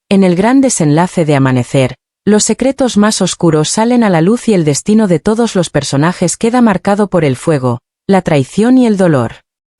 En el gran desenlace de Amanecer, los secretos más oscuros salen a la luz y el destino de todos los personajes queda marcado por el fuego, la traición y el dolor.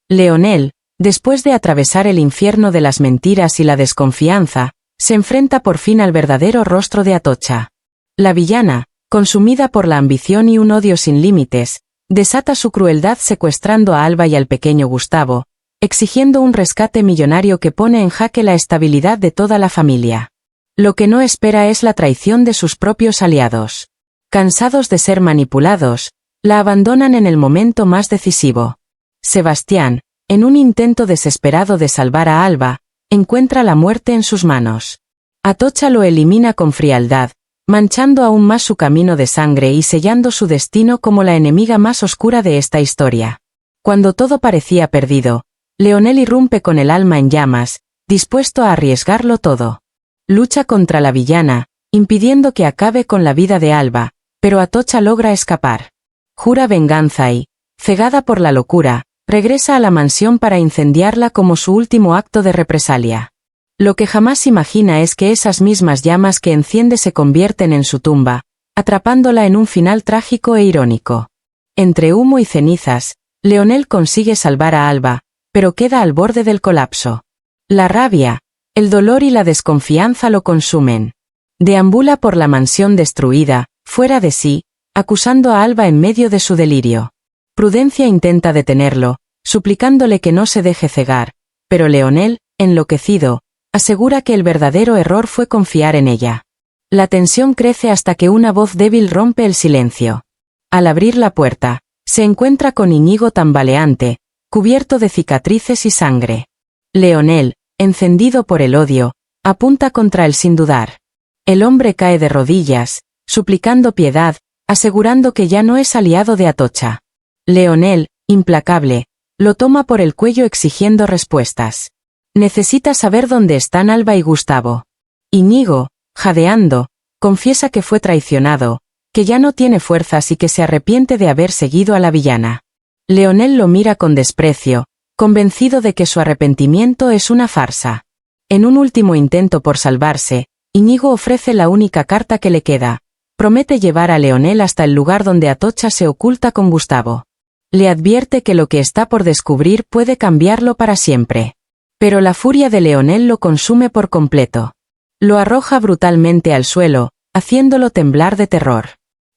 Leonel, después de atravesar el infierno de las mentiras y la desconfianza, se enfrenta por fin al verdadero rostro de Atocha. La villana, consumida por la ambición y un odio sin límites, desata su crueldad secuestrando a Alba y al pequeño Gustavo, exigiendo un rescate millonario que pone en jaque la estabilidad de toda la familia. Lo que no espera es la traición de sus propios aliados. Cansados de ser manipulados, la abandonan en el momento más decisivo. Sebastián, en un intento desesperado de salvar a Alba, encuentra la muerte en sus manos. Atocha lo elimina con frialdad, manchando aún más su camino de sangre y sellando su destino como la enemiga más oscura de esta historia. Cuando todo parecía perdido, Leonel irrumpe con el alma en llamas, dispuesto a arriesgarlo todo. Lucha contra la villana, impidiendo que acabe con la vida de Alba, pero Atocha logra escapar. Jura venganza y, cegada por la locura, regresa a la mansión para incendiarla como su último acto de represalia. Lo que jamás imagina es que esas mismas llamas que enciende se convierten en su tumba, atrapándola en un final trágico e irónico. Entre humo y cenizas, Leonel consigue salvar a Alba, pero queda al borde del colapso. La rabia, el dolor y la desconfianza lo consumen. Deambula por la mansión destruida, fuera de sí, acusando a Alba en medio de su delirio. Prudencia intenta detenerlo, suplicándole que no se deje cegar, pero Leonel, enloquecido, asegura que el verdadero error fue confiar en ella. La tensión crece hasta que una voz débil rompe el silencio. Al abrir la puerta, se encuentra con Íñigo tambaleante, cubierto de cicatrices y sangre. Leonel, encendido por el odio, apunta contra él sin dudar. El hombre cae de rodillas, suplicando piedad, asegurando que ya no es aliado de Atocha. Leonel, implacable, lo toma por el cuello exigiendo respuestas. Necesita saber dónde están Alba y Gustavo. Íñigo, jadeando, confiesa que fue traicionado, que ya no tiene fuerzas y que se arrepiente de haber seguido a la villana. Leonel lo mira con desprecio, convencido de que su arrepentimiento es una farsa. En un último intento por salvarse, Íñigo ofrece la única carta que le queda. Promete llevar a Leonel hasta el lugar donde Atocha se oculta con Gustavo. Le advierte que lo que está por descubrir puede cambiarlo para siempre. Pero la furia de Leonel lo consume por completo. Lo arroja brutalmente al suelo, haciéndolo temblar de terror.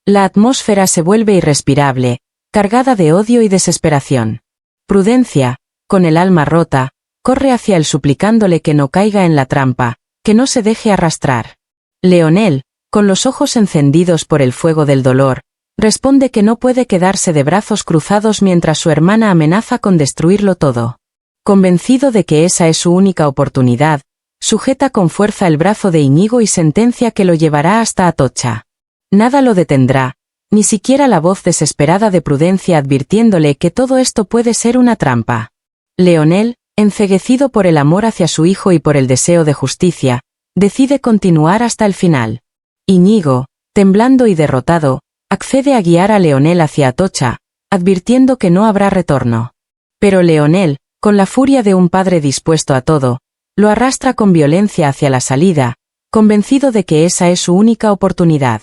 La atmósfera se vuelve irrespirable, cargada de odio y desesperación. Prudencia, con el alma rota, corre hacia él suplicándole que no caiga en la trampa, que no se deje arrastrar. Leonel, con los ojos encendidos por el fuego del dolor, responde que no puede quedarse de brazos cruzados mientras su hermana amenaza con destruirlo todo. Convencido de que esa es su única oportunidad, sujeta con fuerza el brazo de Íñigo y sentencia que lo llevará hasta Atocha. Nada lo detendrá, ni siquiera la voz desesperada de Prudencia advirtiéndole que todo esto puede ser una trampa. Leonel, enceguecido por el amor hacia su hijo y por el deseo de justicia, decide continuar hasta el final. Íñigo, temblando y derrotado, accede a guiar a Leonel hacia Atocha, advirtiendo que no habrá retorno. Pero Leonel, con la furia de un padre dispuesto a todo, lo arrastra con violencia hacia la salida, convencido de que esa es su única oportunidad.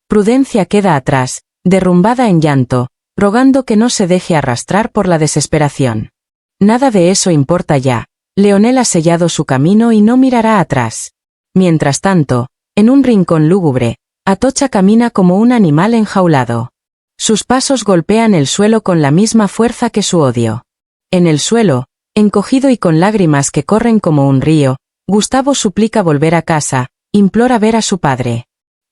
Prudencia queda atrás, derrumbada en llanto, rogando que no se deje arrastrar por la desesperación. Nada de eso importa ya, Leonel ha sellado su camino y no mirará atrás. Mientras tanto, en un rincón lúgubre, Atocha camina como un animal enjaulado. Sus pasos golpean el suelo con la misma fuerza que su odio. En el suelo, encogido y con lágrimas que corren como un río, Gustavo suplica volver a casa, implora ver a su padre.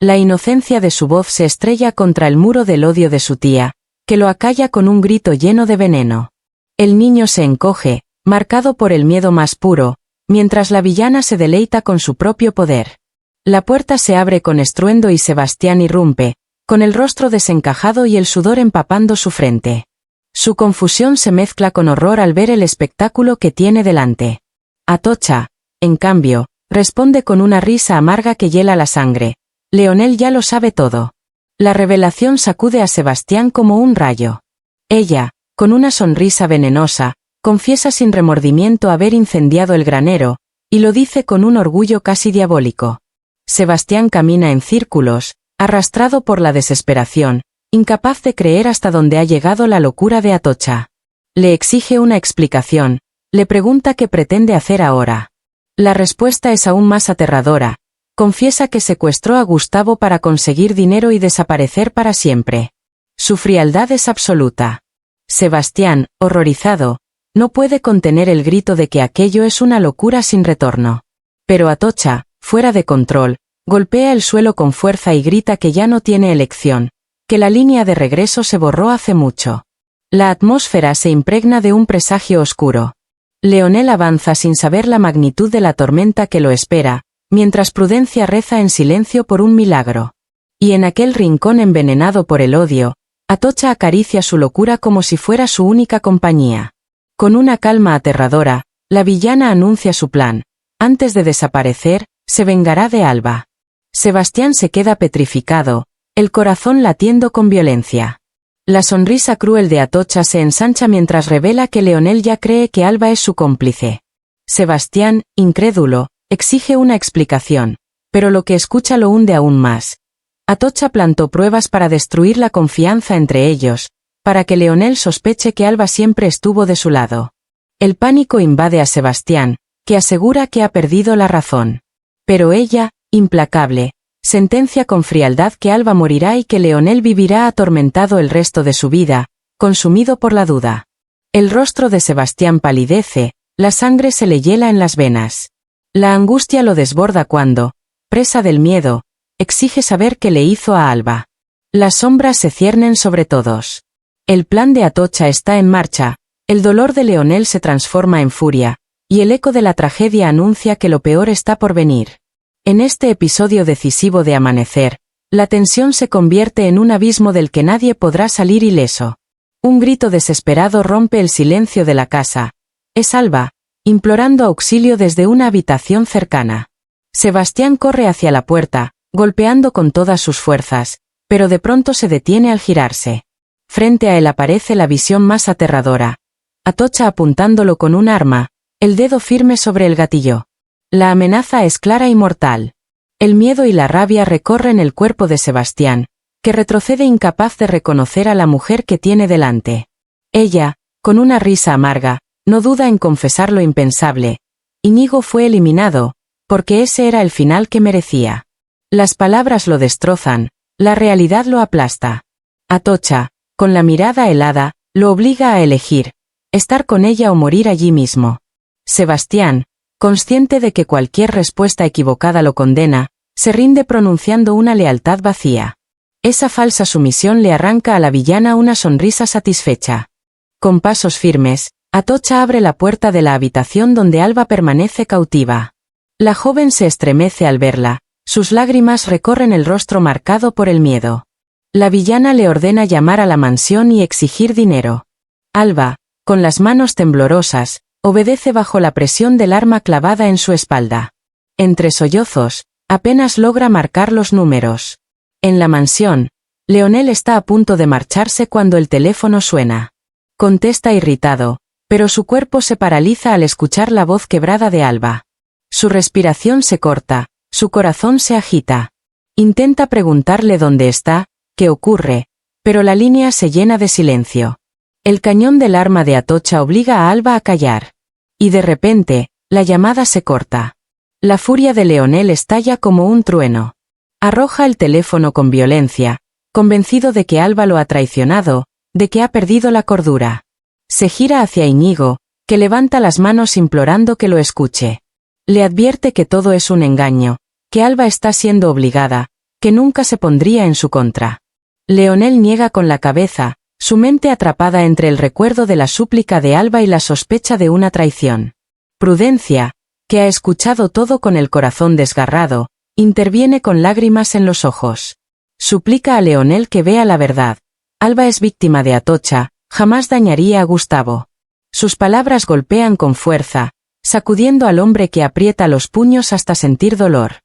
La inocencia de su voz se estrella contra el muro del odio de su tía, que lo acalla con un grito lleno de veneno. El niño se encoge, marcado por el miedo más puro, mientras la villana se deleita con su propio poder. La puerta se abre con estruendo y Sebastián irrumpe, con el rostro desencajado y el sudor empapando su frente. Su confusión se mezcla con horror al ver el espectáculo que tiene delante. Atocha, en cambio, responde con una risa amarga que hiela la sangre. Leonel ya lo sabe todo. La revelación sacude a Sebastián como un rayo. Ella, con una sonrisa venenosa, confiesa sin remordimiento haber incendiado el granero, Y lo dice con un orgullo casi diabólico. Sebastián camina en círculos, arrastrado por la desesperación, incapaz de creer hasta dónde ha llegado la locura de Atocha. Le exige una explicación, le pregunta qué pretende hacer ahora. La respuesta es aún más aterradora. Confiesa que secuestró a Gustavo para conseguir dinero y desaparecer para siempre. Su frialdad es absoluta. Sebastián, horrorizado, no puede contener el grito de que aquello es una locura sin retorno. Pero Atocha, fuera de control, golpea el suelo con fuerza y grita que ya no tiene elección, que la línea de regreso se borró hace mucho. La atmósfera se impregna de un presagio oscuro. Leonel avanza sin saber la magnitud de la tormenta que lo espera, mientras Prudencia reza en silencio por un milagro. Y en aquel rincón envenenado por el odio, Atocha acaricia su locura como si fuera su única compañía. Con una calma aterradora, la villana anuncia su plan. Antes de desaparecer, se vengará de Alba. Sebastián se queda petrificado, el corazón latiendo con violencia. La sonrisa cruel de Atocha se ensancha mientras revela que Leonel ya cree que Alba es su cómplice. Sebastián, incrédulo, exige una explicación, pero lo que escucha lo hunde aún más. Atocha plantó pruebas para destruir la confianza entre ellos, para que Leonel sospeche que Alba siempre estuvo de su lado. El pánico invade a Sebastián, que asegura que ha perdido la razón. Pero ella, implacable, sentencia con frialdad que Alba morirá y que Leonel vivirá atormentado el resto de su vida, consumido por la duda. El rostro de Sebastián palidece, la sangre se le hiela en las venas. La angustia lo desborda cuando, presa del miedo, exige saber qué le hizo a Alba. Las sombras se ciernen sobre todos. El plan de Atocha está en marcha, el dolor de Leonel se transforma en furia, y el eco de la tragedia anuncia que lo peor está por venir. En este episodio decisivo de Amanecer, la tensión se convierte en un abismo del que nadie podrá salir ileso. Un grito desesperado rompe el silencio de la casa. Es Alba, implorando auxilio desde una habitación cercana. Sebastián corre hacia la puerta, golpeando con todas sus fuerzas, pero de pronto se detiene al girarse. Frente a él aparece la visión más aterradora. Atocha apuntándolo con un arma, el dedo firme sobre el gatillo. La amenaza es clara y mortal. El miedo y la rabia recorren el cuerpo de Sebastián, que retrocede incapaz de reconocer a la mujer que tiene delante. Ella, con una risa amarga, no duda en confesar lo impensable. Íñigo fue eliminado, porque ese era el final que merecía. Las palabras lo destrozan, la realidad lo aplasta. Atocha, con la mirada helada, lo obliga a elegir, estar con ella o morir allí mismo. Sebastián, consciente de que cualquier respuesta equivocada lo condena, se rinde pronunciando una lealtad vacía. Esa falsa sumisión le arranca a la villana una sonrisa satisfecha. Con pasos firmes, Atocha abre la puerta de la habitación donde Alba permanece cautiva. La joven se estremece al verla, sus lágrimas recorren el rostro marcado por el miedo. La villana le ordena llamar a la mansión y exigir dinero. Alba, con las manos temblorosas, obedece bajo la presión del arma clavada en su espalda. Entre sollozos, apenas logra marcar los números. En la mansión, Leonel está a punto de marcharse cuando el teléfono suena. Contesta irritado, pero su cuerpo se paraliza al escuchar la voz quebrada de Alba. Su respiración se corta, su corazón se agita. Intenta preguntarle dónde está, qué ocurre, pero la línea se llena de silencio. El cañón del arma de Atocha obliga a Alba a callar. Y de repente, la llamada se corta. La furia de Leonel estalla como un trueno. Arroja el teléfono con violencia, convencido de que Alba lo ha traicionado, de que ha perdido la cordura. Se gira hacia Íñigo, que levanta las manos implorando que lo escuche. Le advierte que todo es un engaño, que Alba está siendo obligada, que nunca se pondría en su contra. Leonel niega con la cabeza, su mente atrapada entre el recuerdo de la súplica de Alba y la sospecha de una traición. Prudencia, que ha escuchado todo con el corazón desgarrado, interviene con lágrimas en los ojos. Suplica a Leonel que vea la verdad. Alba es víctima de Atocha, jamás dañaría a Gustavo. Sus palabras golpean con fuerza, sacudiendo al hombre que aprieta los puños hasta sentir dolor.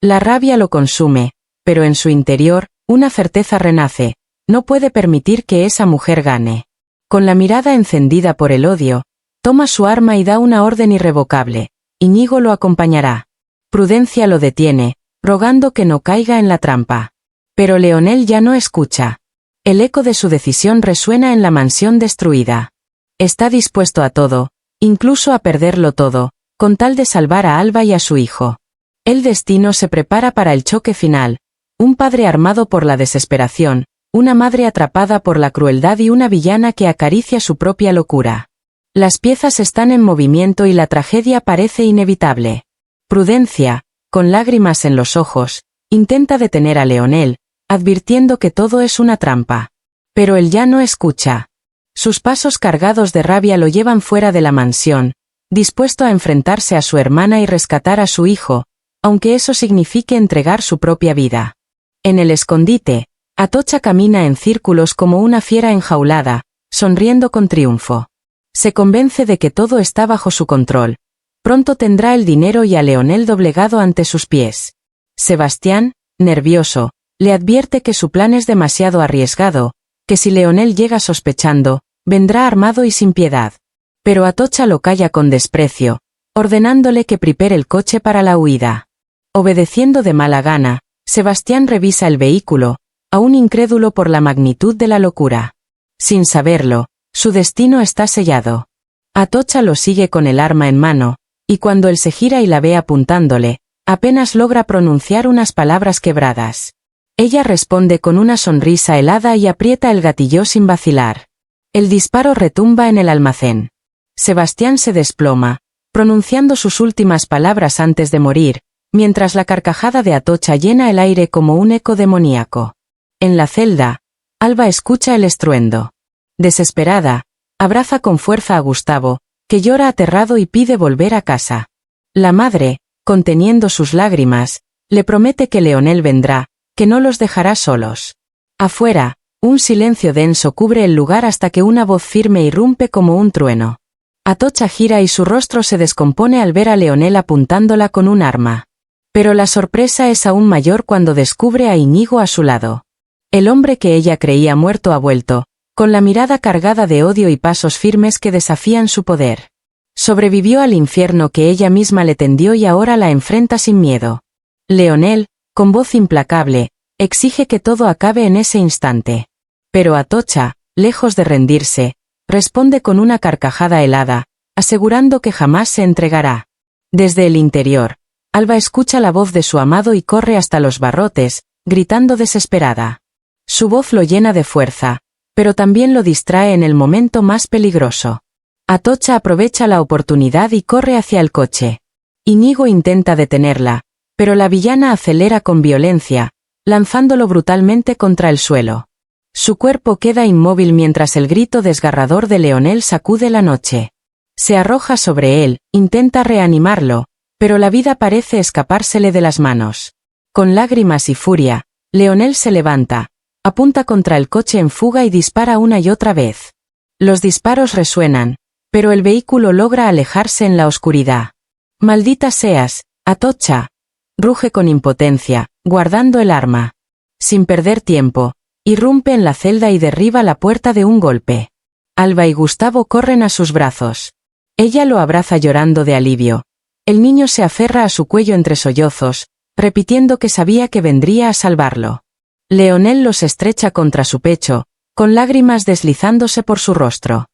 La rabia lo consume, pero en su interior, una certeza renace. No puede permitir que esa mujer gane. Con la mirada encendida por el odio, toma su arma y da una orden irrevocable. Íñigo lo acompañará. Prudencia lo detiene, rogando que no caiga en la trampa. Pero Leonel ya no escucha. El eco de su decisión resuena en la mansión destruida. Está dispuesto a todo, incluso a perderlo todo, con tal de salvar a Alba y a su hijo. El destino se prepara para el choque final. Un padre armado por la desesperación, una madre atrapada por la crueldad y una villana que acaricia su propia locura. Las piezas están en movimiento y la tragedia parece inevitable. Prudencia, con lágrimas en los ojos, intenta detener a Leonel, advirtiendo que todo es una trampa. Pero él ya no escucha. Sus pasos cargados de rabia lo llevan fuera de la mansión, dispuesto a enfrentarse a su hermana y rescatar a su hijo, aunque eso signifique entregar su propia vida. En el escondite, Atocha camina en círculos como una fiera enjaulada, sonriendo con triunfo. Se convence de que todo está bajo su control. Pronto tendrá el dinero y a Leonel doblegado ante sus pies. Sebastián, nervioso, le advierte que su plan es demasiado arriesgado, que si Leonel llega sospechando, vendrá armado y sin piedad. Pero Atocha lo calla con desprecio, ordenándole que prepare el coche para la huida. Obedeciendo de mala gana, Sebastián revisa el vehículo, aún incrédulo por la magnitud de la locura. Sin saberlo, su destino está sellado. Atocha lo sigue con el arma en mano, y cuando él se gira y la ve apuntándole, apenas logra pronunciar unas palabras quebradas. Ella responde con una sonrisa helada y aprieta el gatillo sin vacilar. El disparo retumba en el almacén. Sebastián se desploma, pronunciando sus últimas palabras antes de morir, mientras la carcajada de Atocha llena el aire como un eco demoníaco. En la celda, Alba escucha el estruendo. Desesperada, abraza con fuerza a Gustavo, que llora aterrado y pide volver a casa. La madre, conteniendo sus lágrimas, le promete que Leonel vendrá, que no los dejará solos. Afuera, un silencio denso cubre el lugar hasta que una voz firme irrumpe como un trueno. Atocha gira y su rostro se descompone al ver a Leonel apuntándola con un arma. Pero la sorpresa es aún mayor cuando descubre a Íñigo a su lado. El hombre que ella creía muerto ha vuelto, con la mirada cargada de odio y pasos firmes que desafían su poder. Sobrevivió al infierno que ella misma le tendió y ahora la enfrenta sin miedo. Leonel, con voz implacable, exige que todo acabe en ese instante. Pero Atocha, lejos de rendirse, responde con una carcajada helada, asegurando que jamás se entregará. Desde el interior, Alba escucha la voz de su amado y corre hasta los barrotes, gritando desesperada. Su voz lo llena de fuerza, pero también lo distrae en el momento más peligroso. Atocha aprovecha la oportunidad y corre hacia el coche. Íñigo intenta detenerla, pero la villana acelera con violencia, lanzándolo brutalmente contra el suelo. Su cuerpo queda inmóvil mientras el grito desgarrador de Leonel sacude la noche. Se arroja sobre él, intenta reanimarlo, pero la vida parece escapársele de las manos. Con lágrimas y furia, Leonel se levanta, apunta contra el coche en fuga y dispara una y otra vez. Los disparos resuenan, pero el vehículo logra alejarse en la oscuridad. «Maldita seas, Atocha», ruge con impotencia, guardando el arma. Sin perder tiempo, irrumpe en la celda y derriba la puerta de un golpe. Alba y Gustavo corren a sus brazos. Ella lo abraza llorando de alivio. El niño se aferra a su cuello entre sollozos, repitiendo que sabía que vendría a salvarlo. Leonel los estrecha contra su pecho, con lágrimas deslizándose por su rostro.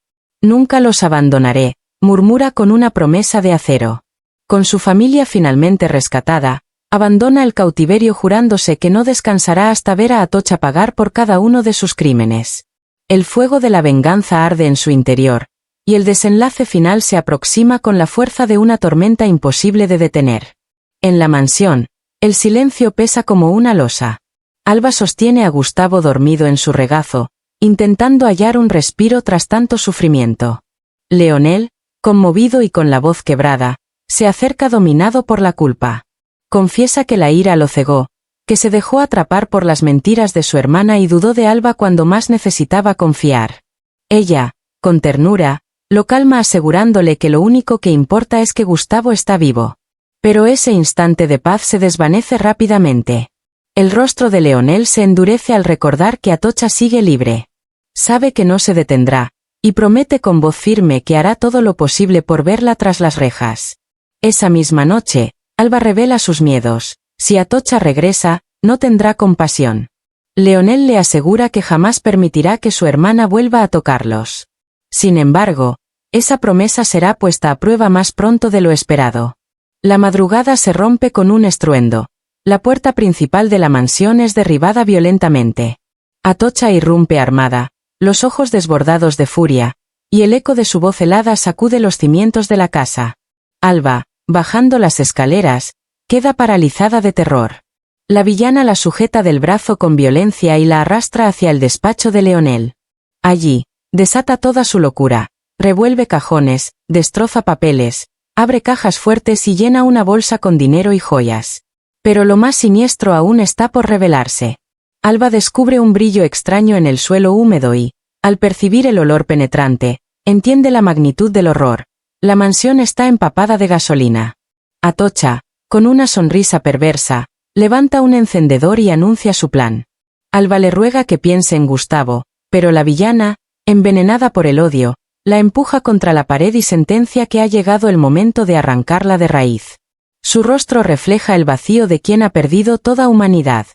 «Nunca los abandonaré», murmura con una promesa de acero. Con su familia finalmente rescatada, abandona el cautiverio jurándose que no descansará hasta ver a Atocha pagar por cada uno de sus crímenes. El fuego de la venganza arde en su interior, y el desenlace final se aproxima con la fuerza de una tormenta imposible de detener. En la mansión, el silencio pesa como una losa. Alba sostiene a Gustavo dormido en su regazo, intentando hallar un respiro tras tanto sufrimiento. Leonel, conmovido y con la voz quebrada, se acerca dominado por la culpa. Confiesa que la ira lo cegó, que se dejó atrapar por las mentiras de su hermana y dudó de Alba cuando más necesitaba confiar. Ella, con ternura, lo calma asegurándole que lo único que importa es que Gustavo está vivo. Pero ese instante de paz se desvanece rápidamente. El rostro de Leonel se endurece al recordar que Atocha sigue libre. Sabe que no se detendrá, y promete con voz firme que hará todo lo posible por verla tras las rejas. Esa misma noche, Alba revela sus miedos. Si Atocha regresa, no tendrá compasión. Leonel le asegura que jamás permitirá que su hermana vuelva a tocarlos. Sin embargo, esa promesa será puesta a prueba más pronto de lo esperado. La madrugada se rompe con un estruendo. La puerta principal de la mansión es derribada violentamente. Atocha irrumpe armada, los ojos desbordados de furia, y el eco de su voz helada sacude los cimientos de la casa. Alba, bajando las escaleras, queda paralizada de terror. La villana la sujeta del brazo con violencia y la arrastra hacia el despacho de Leonel. Allí, desata toda su locura, revuelve cajones, destroza papeles, abre cajas fuertes y llena una bolsa con dinero y joyas. Pero lo más siniestro aún está por revelarse. Alba descubre un brillo extraño en el suelo húmedo y, al percibir el olor penetrante, entiende la magnitud del horror. La mansión está empapada de gasolina. Atocha, con una sonrisa perversa, levanta un encendedor y anuncia su plan. Alba le ruega que piense en Gustavo, pero la villana, envenenada por el odio, la empuja contra la pared y sentencia que ha llegado el momento de arrancarla de raíz. Su rostro refleja el vacío de quien ha perdido toda humanidad.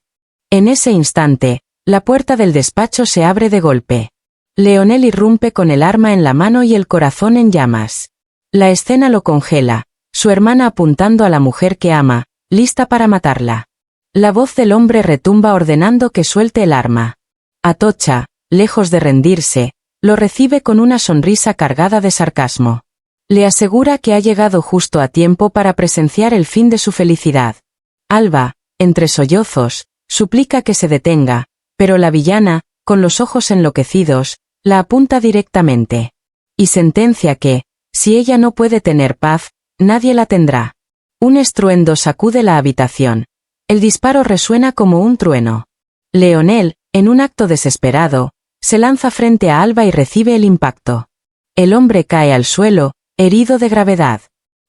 En ese instante, la puerta del despacho se abre de golpe. Leonel irrumpe con el arma en la mano y el corazón en llamas. La escena lo congela, su hermana apuntando a la mujer que ama, lista para matarla. La voz del hombre retumba ordenando que suelte el arma. Atocha, lejos de rendirse, lo recibe con una sonrisa cargada de sarcasmo. Le asegura que ha llegado justo a tiempo para presenciar el fin de su felicidad. Alba, entre sollozos, suplica que se detenga, pero la villana, con los ojos enloquecidos, la apunta directamente. Y sentencia que, si ella no puede tener paz, nadie la tendrá. Un estruendo sacude la habitación. El disparo resuena como un trueno. Leonel, en un acto desesperado, se lanza frente a Alba y recibe el impacto. El hombre cae al suelo, herido de gravedad.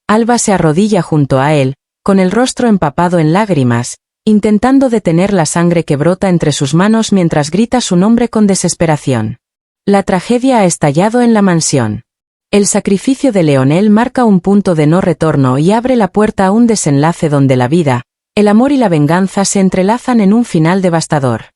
Alba se arrodilla junto a él, con el rostro empapado en lágrimas, intentando detener la sangre que brota entre sus manos mientras grita su nombre con desesperación. La tragedia ha estallado en la mansión. El sacrificio de Leonel marca un punto de no retorno y abre la puerta a un desenlace donde la vida, el amor y la venganza se entrelazan en un final devastador.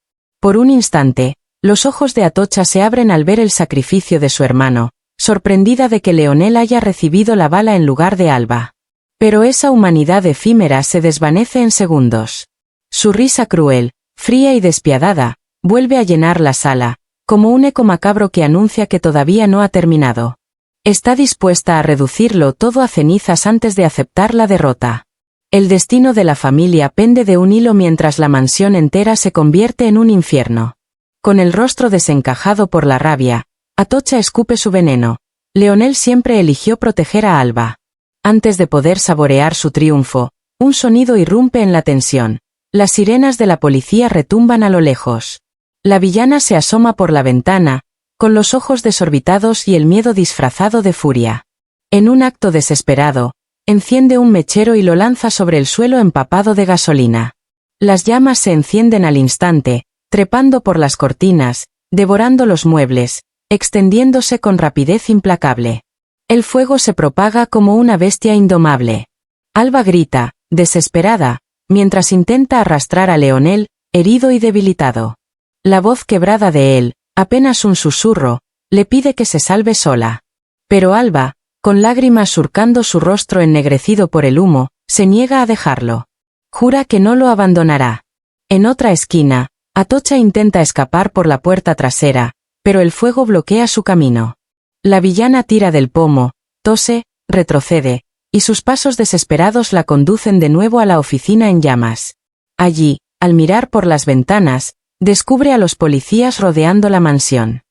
Por un instante, los ojos de Atocha se abren al ver el sacrificio de su hermano, sorprendida de que Leonel haya recibido la bala en lugar de Alba. Pero esa humanidad efímera se desvanece en segundos. Su risa cruel, fría y despiadada, vuelve a llenar la sala, como un eco macabro que anuncia que todavía no ha terminado. Está dispuesta a reducirlo todo a cenizas antes de aceptar la derrota. El destino de la familia pende de un hilo mientras la mansión entera se convierte en un infierno. Con el rostro desencajado por la rabia, Atocha escupe su veneno. Leonel siempre eligió proteger a Alba. Antes de poder saborear su triunfo, un sonido irrumpe en la tensión. Las sirenas de la policía retumban a lo lejos. La villana se asoma por la ventana, con los ojos desorbitados y el miedo disfrazado de furia. En un acto desesperado, enciende un mechero y lo lanza sobre el suelo empapado de gasolina. Las llamas se encienden al instante, trepando por las cortinas, devorando los muebles, extendiéndose con rapidez implacable. El fuego se propaga como una bestia indomable. Alba grita, desesperada, mientras intenta arrastrar a Leonel, herido y debilitado. La voz quebrada de él, apenas un susurro, le pide que se salve sola. Pero Alba, con lágrimas surcando su rostro ennegrecido por el humo, se niega a dejarlo. Jura que no lo abandonará. En otra esquina, Atocha intenta escapar por la puerta trasera, pero el fuego bloquea su camino. La villana tira del pomo, tose, retrocede, y sus pasos desesperados la conducen de nuevo a la oficina en llamas. Allí, al mirar por las ventanas, descubre a los policías rodeando la mansión.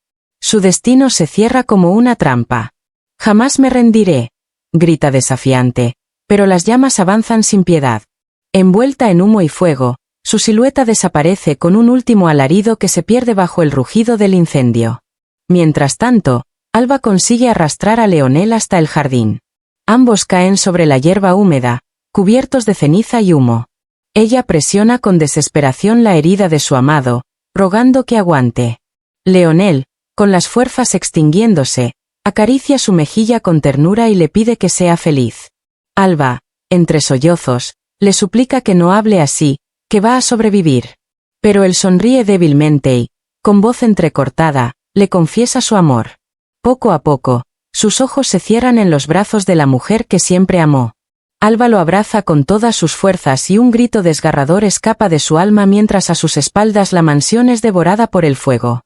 Su destino se cierra como una trampa. «Jamás me rendiré», grita desafiante, pero las llamas avanzan sin piedad. Envuelta en humo y fuego, su silueta desaparece con un último alarido que se pierde bajo el rugido del incendio. Mientras tanto, Alba consigue arrastrar a Leonel hasta el jardín. Ambos caen sobre la hierba húmeda, cubiertos de ceniza y humo. Ella presiona con desesperación la herida de su amado, rogando que aguante. Leonel, con las fuerzas extinguiéndose, acaricia su mejilla con ternura y le pide que sea feliz. Alba, entre sollozos, le suplica que no hable así, que va a sobrevivir. Pero él sonríe débilmente y, con voz entrecortada, le confiesa su amor. Poco a poco, sus ojos se cierran en los brazos de la mujer que siempre amó. Alba lo abraza con todas sus fuerzas y un grito desgarrador escapa de su alma mientras a sus espaldas la mansión es devorada por el fuego.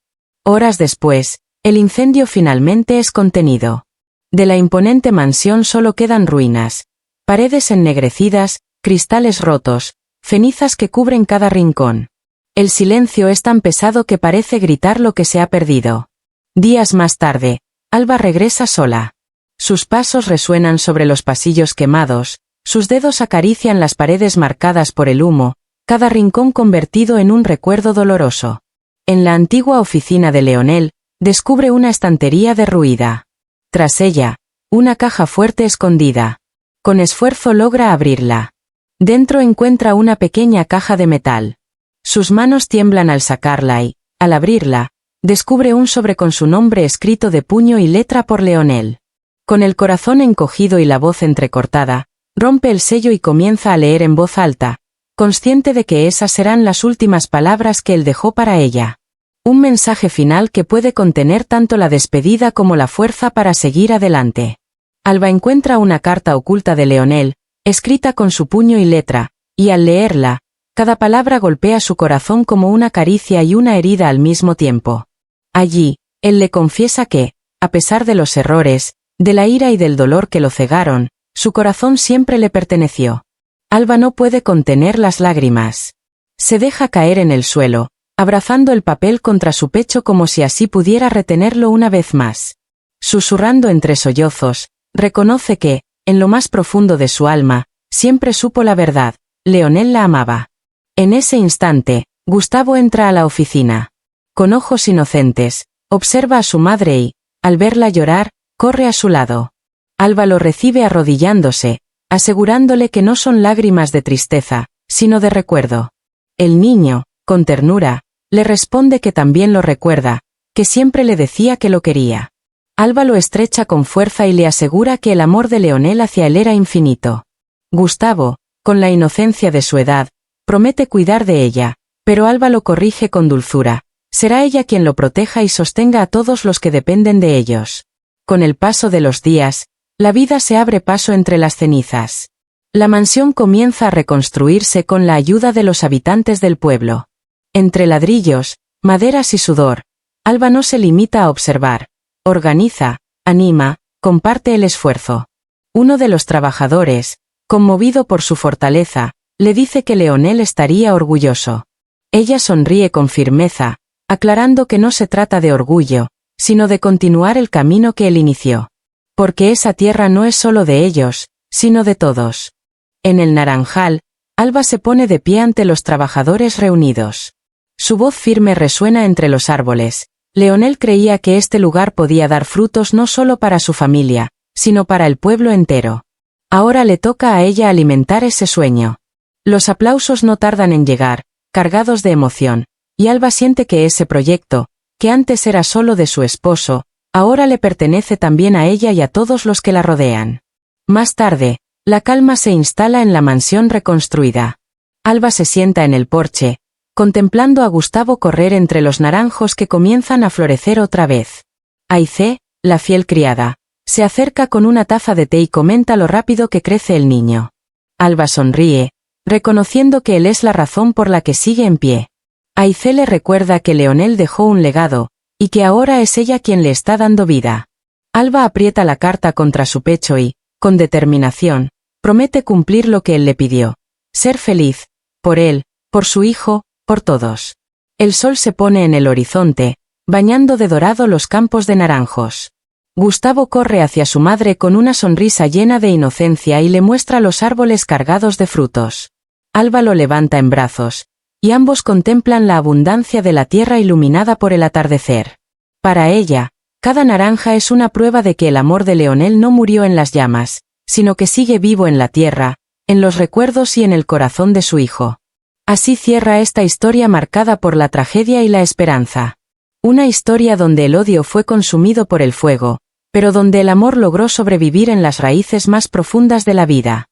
Horas después, el incendio finalmente es contenido. De la imponente mansión solo quedan ruinas, paredes ennegrecidas, cristales rotos, cenizas que cubren cada rincón. El silencio es tan pesado que parece gritar lo que se ha perdido. Días más tarde, Alba regresa sola. Sus pasos resuenan sobre los pasillos quemados, sus dedos acarician las paredes marcadas por el humo, cada rincón convertido en un recuerdo doloroso. En la antigua oficina de Leonel, descubre una estantería derruida. Tras ella, una caja fuerte escondida. Con esfuerzo logra abrirla. Dentro encuentra una pequeña caja de metal. Sus manos tiemblan al sacarla y, al abrirla, descubre un sobre con su nombre escrito de puño y letra por Leonel. Con el corazón encogido y la voz entrecortada, rompe el sello y comienza a leer en voz alta, consciente de que esas serán las últimas palabras que él dejó para ella. Un mensaje final que puede contener tanto la despedida como la fuerza para seguir adelante. Alba encuentra una carta oculta de Leonel, escrita con su puño y letra, y al leerla, cada palabra golpea su corazón como una caricia y una herida al mismo tiempo. Allí, él le confiesa que, a pesar de los errores, de la ira y del dolor que lo cegaron, su corazón siempre le perteneció. Alba no puede contener las lágrimas. Se deja caer en el suelo, abrazando el papel contra su pecho como si así pudiera retenerlo una vez más. Susurrando entre sollozos, reconoce que, en lo más profundo de su alma, siempre supo la verdad, Leonel la amaba. En ese instante, Gustavo entra a la oficina. Con ojos inocentes, observa a su madre y, al verla llorar, corre a su lado. Alba lo recibe arrodillándose, asegurándole que no son lágrimas de tristeza, sino de recuerdo. El niño, con ternura, le responde que también lo recuerda, que siempre le decía que lo quería. Alba lo estrecha con fuerza y le asegura que el amor de Leonel hacia él era infinito. Gustavo, con la inocencia de su edad, promete cuidar de ella, pero Alba lo corrige con dulzura. Será ella quien lo proteja y sostenga a todos los que dependen de ellos. Con el paso de los días, la vida se abre paso entre las cenizas. La mansión comienza a reconstruirse con la ayuda de los habitantes del pueblo. Entre ladrillos, maderas y sudor, Alba no se limita a observar, organiza, anima, comparte el esfuerzo. Uno de los trabajadores, conmovido por su fortaleza, le dice que Leonel estaría orgulloso. Ella sonríe con firmeza, aclarando que no se trata de orgullo, sino de continuar el camino que él inició. Porque esa tierra no es solo de ellos, sino de todos. En el naranjal, Alba se pone de pie ante los trabajadores reunidos. Su voz firme resuena entre los árboles. Leonel creía que este lugar podía dar frutos no solo para su familia, sino para el pueblo entero. Ahora le toca a ella alimentar ese sueño. Los aplausos no tardan en llegar, cargados de emoción, y Alba siente que ese proyecto, que antes era solo de su esposo, ahora le pertenece también a ella y a todos los que la rodean. Más tarde, la calma se instala en la mansión reconstruida. Alba se sienta en el porche, contemplando a Gustavo correr entre los naranjos que comienzan a florecer otra vez. Aicé, la fiel criada, se acerca con una taza de té y comenta lo rápido que crece el niño. Alba sonríe, reconociendo que él es la razón por la que sigue en pie. Aicé le recuerda que Leonel dejó un legado, y que ahora es ella quien le está dando vida. Alba aprieta la carta contra su pecho y, con determinación, promete cumplir lo que él le pidió. Ser feliz, por él, por su hijo, por todos. El sol se pone en el horizonte, bañando de dorado los campos de naranjos. Gustavo corre hacia su madre con una sonrisa llena de inocencia y le muestra los árboles cargados de frutos. Alba lo levanta en brazos, y ambos contemplan la abundancia de la tierra iluminada por el atardecer. Para ella, cada naranja es una prueba de que el amor de Leonel no murió en las llamas, sino que sigue vivo en la tierra, en los recuerdos y en el corazón de su hijo. Así cierra esta historia marcada por la tragedia y la esperanza. Una historia donde el odio fue consumido por el fuego, pero donde el amor logró sobrevivir en las raíces más profundas de la vida.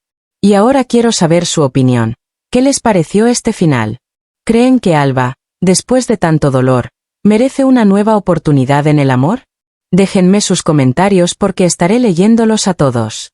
Y ahora quiero saber su opinión. ¿Qué les pareció este final? ¿Creen que Alba, después de tanto dolor, merece una nueva oportunidad en el amor? Déjenme sus comentarios porque estaré leyéndolos a todos.